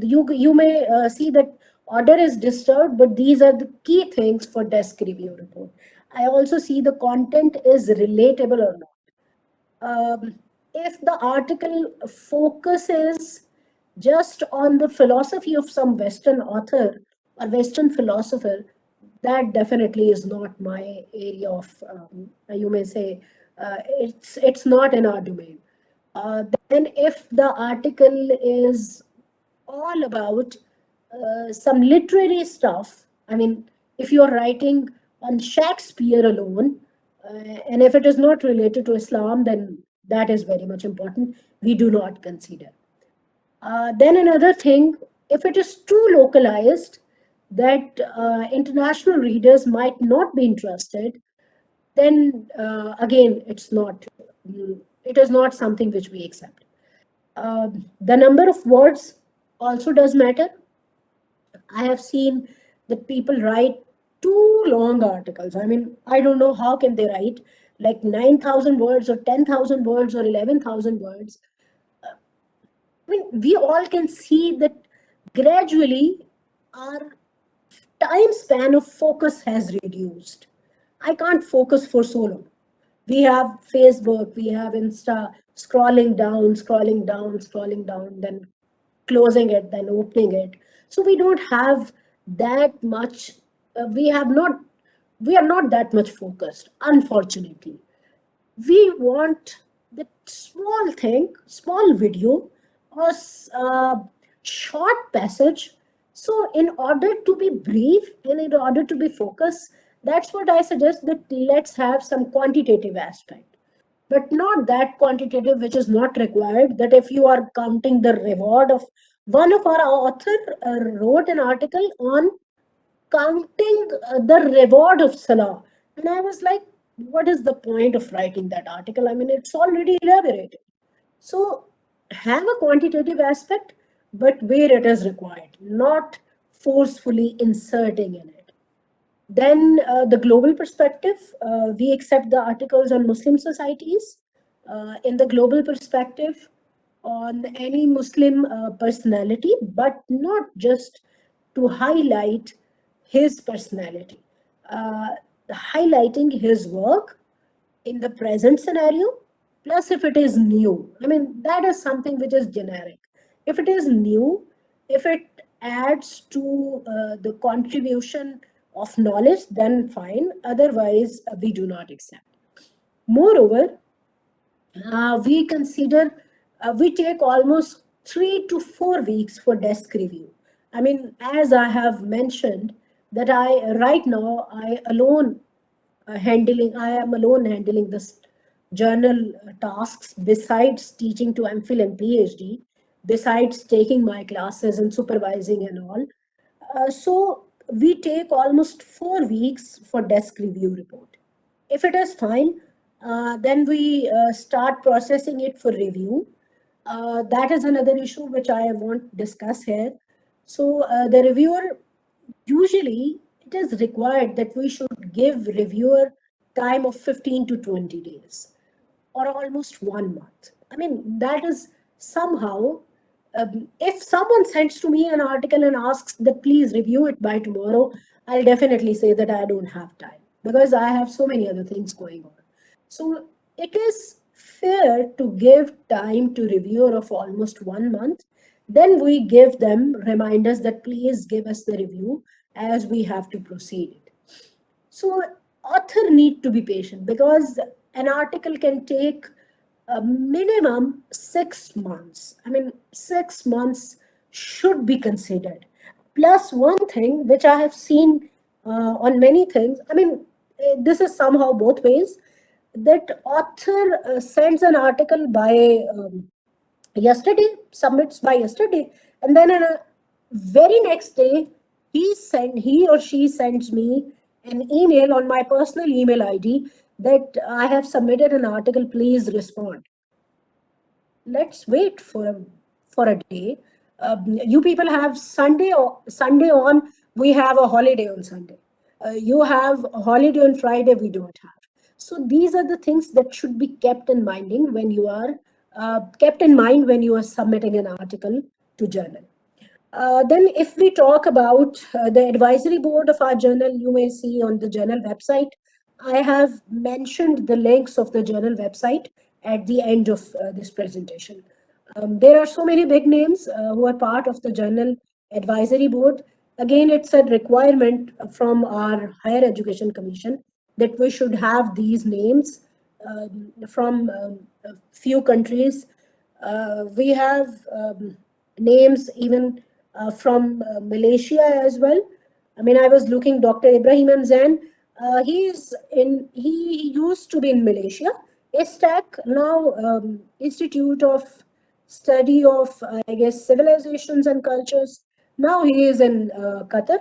you may see that order is disturbed, but these are the key things for desk review report. I also see the content is relatable or not. If the article focuses just on the philosophy of some Western author or Western philosopher, that definitely is not my area of, you may say, it's not in our domain. Then, if the article is all about some literary stuff. I mean, if you're writing on Shakespeare alone, and if it is not related to Islam, then that is very much important. We do not consider. Then another thing, if it is too localized, that international readers might not be interested, then again, it is not something which we accept. The number of words also does matter. I have seen that people write too long articles. I mean, I don't know how can they write like 9,000 words or 10,000 words or 11,000 words. I mean, we all can see that gradually our time span of focus has reduced. I can't focus for so long. We have Facebook, we have Insta, scrolling down, scrolling down, then closing it, then opening it. So we don't have that much, we have not, we are not that much focused, unfortunately. We want the small thing, small video, or short passage. So, in order to be brief and in order to be focused, that's what I suggest, that let's have some quantitative aspect, but not that quantitative which is not required. That if you are counting the reward of one of our author wrote an article on counting the reward of Salah. And I was like, what is the point of writing that article? I mean, it's already elaborated. So have a quantitative aspect, but where it is required, not forcefully inserting in it. Then the global perspective, we accept the articles on Muslim societies. In the global perspective, on any Muslim personality, but not just to highlight his personality, uh, highlighting his work in the present scenario, plus if it is new. I mean, that is something which is generic. If it is new, if it adds to the contribution of knowledge, then fine. Otherwise, we do not accept. Moreover, we take almost 3 to 4 weeks for desk review. I mean, as I have mentioned, that I right now I am alone handling this journal tasks besides teaching to MPhil and PhD, besides taking my classes and supervising and all. So we take almost 4 weeks for desk review report. If it is fine, then we start processing it for review. That is another issue which I won't discuss here. So the reviewer, usually it is required that we should give reviewer time of 15 to 20 days or almost 1 month. I mean, that is somehow, if someone sends to me an article and asks that please review it by tomorrow, I'll definitely say that I don't have time because I have so many other things going on. So it is fair to give time to reviewer of almost 1 month. Then we give them reminders that please give us the review as we have to proceed. So author need to be patient because an article can take a minimum 6 months. I mean, 6 months should be considered. Plus one thing which I have seen on many things. I mean, this is somehow both ways. That author sends an article by yesterday, submits by yesterday, and then on a very next day he or she sends me an email on my personal email ID that I have submitted an article, please respond. Let's wait for a day. You people have Sunday on. We have a holiday on Sunday. You have a holiday on Friday. We don't have. So these are the things that should be kept in minding when you are kept in mind when you are submitting an article to journal. Then, if we talk about the advisory board of our journal, you may see on the journal website. I have mentioned the links of the journal website at the end of this presentation. There are so many big names who are part of the journal advisory board. Again, it's a requirement from our Higher Education Commission that we should have these names from a few countries. We have names even from Malaysia as well. I mean, I was looking Dr. Ibrahim Zain. He used to be in Malaysia. ISTAC now Institute of Study of I guess Civilizations and Cultures. Now he is in Qatar.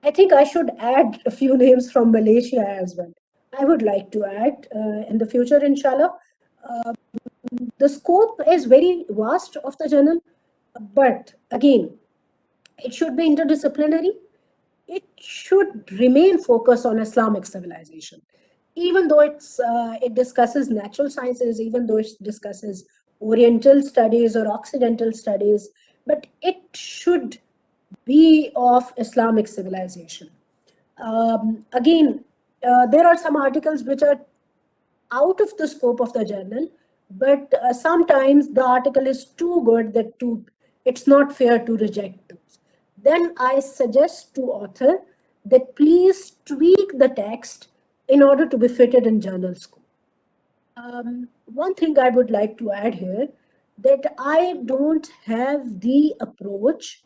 I think I should add a few names from Malaysia as well. I would like to add in the future, inshallah. The scope is very vast of the journal, but again, it should be interdisciplinary. It should remain focused on Islamic civilization, even though it discusses natural sciences, even though it discusses Oriental studies or Occidental studies, but it should be of Islamic civilization. Again, there are some articles which are out of the scope of the journal, but sometimes the article is too good that it's not fair to reject those. Then I suggest to author that please tweak the text in order to be fitted in journal scope. One thing I would like to add here, that I don't have the approach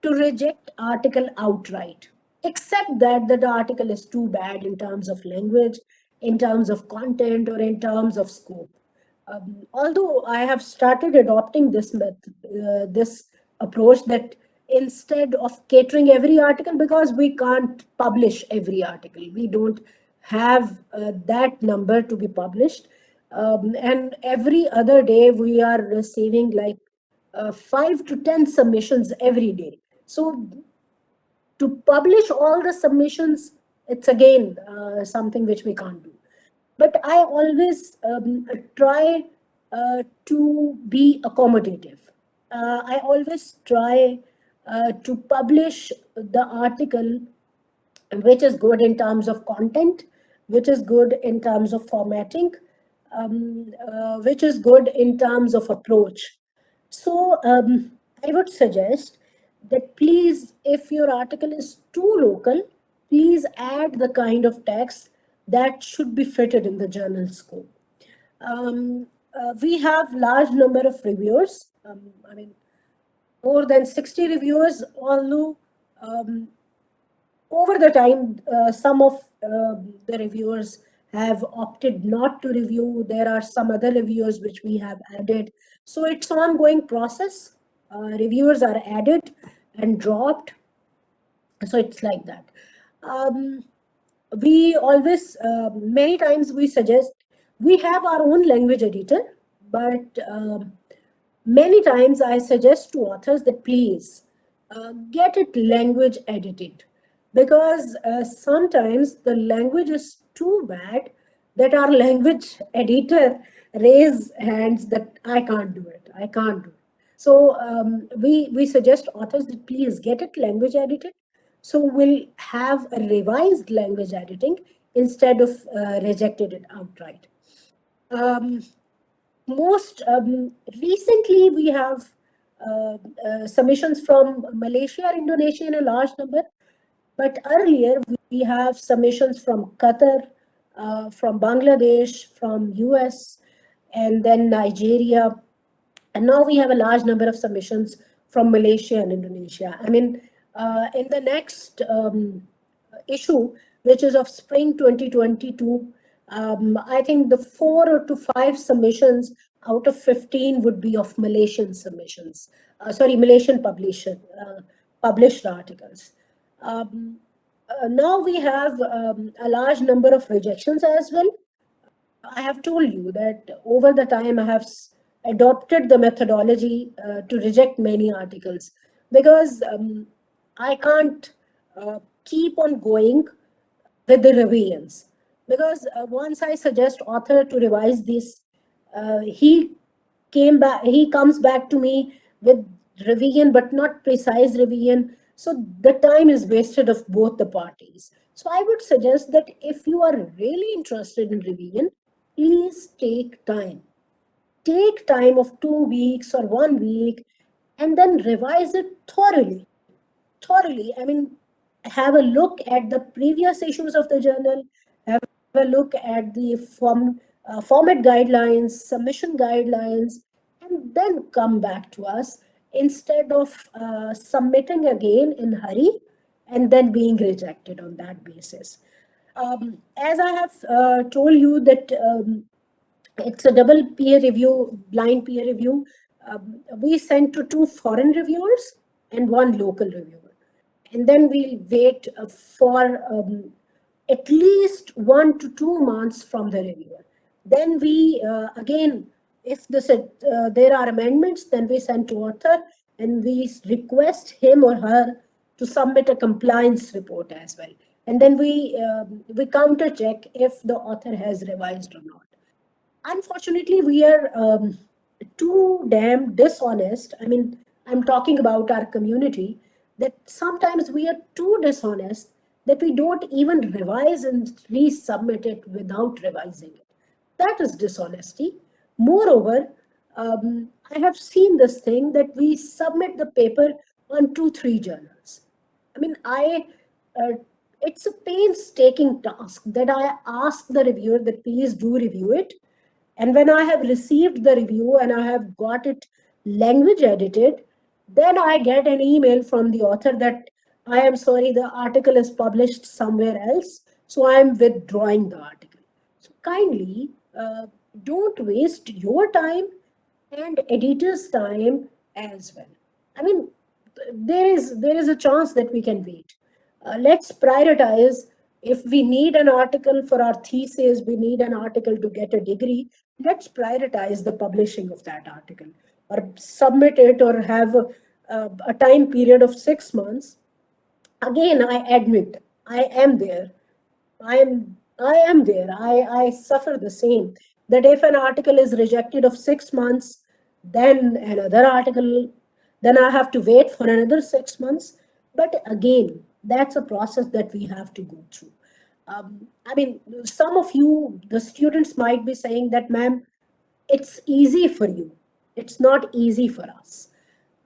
to reject article outright, except that the article is too bad in terms of language, in terms of content, or in terms of scope. Although I have started adopting this method, this approach, that instead of catering every article, because we can't publish every article, we don't have that number to be published, and every other day we are receiving like 5 to 10 submissions every day. So to publish all the submissions, it's again something which we can't do. But I always try to be accommodative. I always try to publish the article which is good in terms of content, which is good in terms of formatting, which is good in terms of approach. So I would suggest that please, if your article is too local, please add the kind of text that should be fitted in the journal scope. We have large number of reviewers. I mean, more than 60 reviewers, although over the time, some of the reviewers have opted not to review. There are some other reviewers which we have added. So it's ongoing process. Reviewers are added and dropped. So it's like that. Um, we always, many times we suggest, we have our own language editor, but many times I suggest to authors that please get it language edited, because sometimes the language is too bad that our language editor raise hands that I can't do it, I can't do it. So we suggest authors that please get it language edited. So we'll have a revised language editing instead of rejected it outright. Um, Most recently, we have submissions from Malaysia, Indonesia in a large number, but earlier we have submissions from Qatar, from Bangladesh, from US, and then Nigeria, and now we have a large number of submissions from Malaysia and Indonesia. I mean, in the next issue, which is of spring 2022, I think the 4 to 5 submissions out of 15 would be of Malaysian submissions. Sorry, Malaysian published articles. Now we have a large number of rejections as well. I have told you that over the time I have adopted the methodology to reject many articles, because I can't keep on going with the revisions, because once I suggest author to revise this, he comes back to me with revision but not precise revision, so the time is wasted of both the parties. So I would suggest that if you are really interested in revision, please take time of 2 weeks or 1 week, and then revise it thoroughly. I mean, have a look at the previous issues of the journal, have a look at the format guidelines, submission guidelines, and then come back to us, instead of submitting again in hurry and then being rejected on that basis. As I have told you that it's a double peer review, blind peer review. We sent to two foreign reviewers and one local reviewer. And then we'll wait for at least 1 to 2 months from the reviewer. Then we, again, if there are amendments, then we send to author and we request him or her to submit a compliance report as well. And then we counter check if the author has revised or not. Unfortunately, we are too damn dishonest. I mean, I'm talking about our community, that sometimes we are too dishonest that we don't even revise and resubmit it without revising it. That is dishonesty. Moreover, I have seen this thing that we submit the paper on 2, 3 journals. I mean, it's a painstaking task that I ask the reviewer that please do review it. And when I have received the review and I have got it language edited, then I get an email from the author that I am sorry, the article is published somewhere else, so I am withdrawing the article. So kindly don't waste your time and editor's time as well. I mean, there is a chance that we can wait. Let's prioritize. If we need an article for our thesis, we need an article to get a degree, let's prioritize the publishing of that article, or submit it, or have a time period of 6 months. Again, I admit I am there. I am there. I suffer the same. That if an article is rejected of 6 months, then another article, then I have to wait for another 6 months. But again, that's a process that we have to go through. I mean, some of you, the students, might be saying that, ma'am, it's easy for you. It's not easy for us.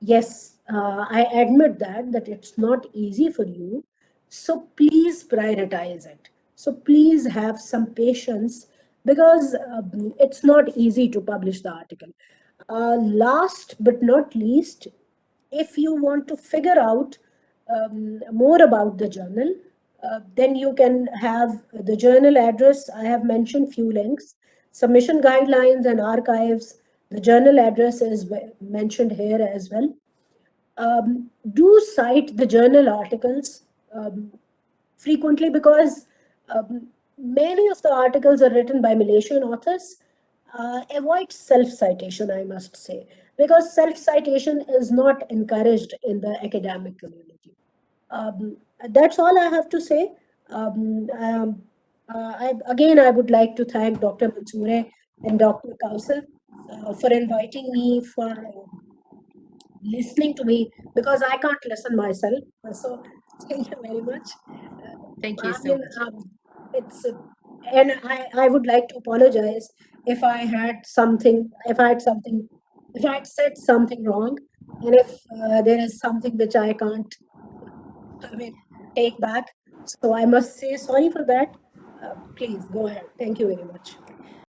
Yes, I admit that it's not easy for you. So please prioritize it. So please have some patience, because it's not easy to publish the article. Last but not least, if you want to figure out more about the journal, then you can have the journal address. I have mentioned few links: submission guidelines and archives. The journal address is mentioned here as well. Do cite the journal articles frequently, because many of the articles are written by Malaysian authors. Avoid self citation, I must say, because self citation is not encouraged in the academic community. That's all I have to say. I would like to thank Dr. Mansoore and Dr. Kausar for inviting me, for listening to me, because I can't listen myself. So thank you very much. Thank you I so mean, much. it's and I would like to apologize if I had something, if I had said something wrong, and if there is something which I can't, I mean, take back. So I must say sorry for that. Please go ahead. Thank you very much.